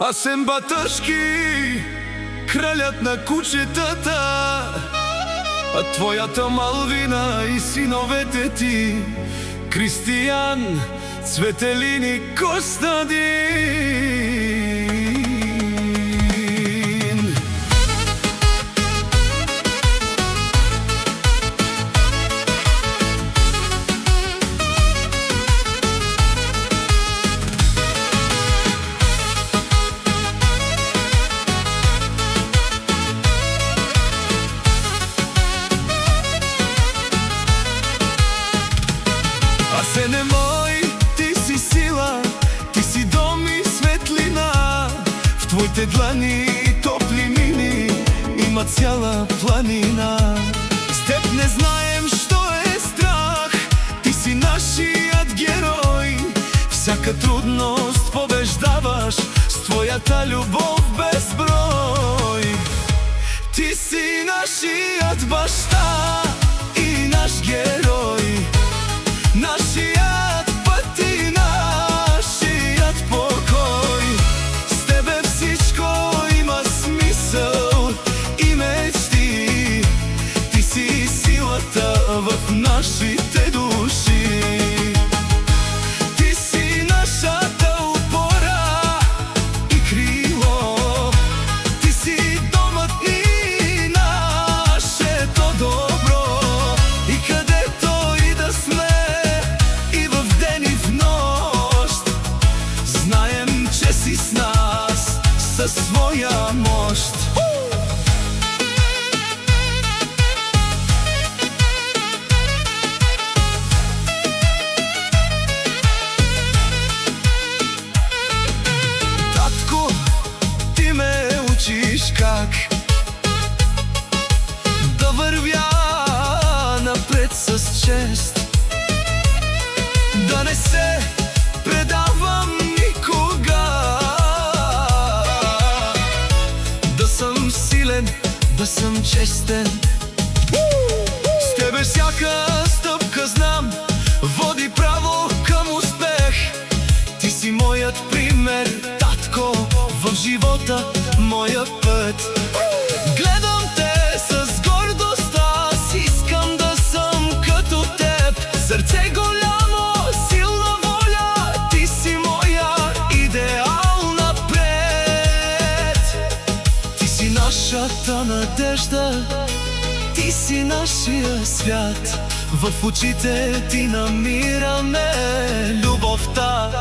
Асен Баташки, кралят на кучетата, а твоята Малвина и синовете ти Кристиян, Цветелин и Костадин. Асене мой, ти си сила, ти си дом и светлина. В твоите длани топли мини има цяла планина. С теб не знаем, що е страх, ти си нашият герой. Всяка трудност побеждаваш с твоята любов безброй. Ти си нашият баща и наш герой, нашият път и нашият покой. С тебе всичко има смисъл и мечти. Ти си силата в нашите души. Ти си нашата опора и крило. Ти си домът ни, нашето добро. И където и да сме, си с нас със своя мощ. Татко, ти ме учиш как да вървя напред с чест, да не се предавам никога, да съм силен, да съм честен. С тебе всяка стъпка знам води право към успех. Ти си моят пример, татко, в живота моя път. Гледам те с гордост, аз искам да съм като теб. Сърце голямо, силна воля, ти си моя идеал напред. Ти си нашата надежда, ти си нашия свят. В очите ти намираме любовта.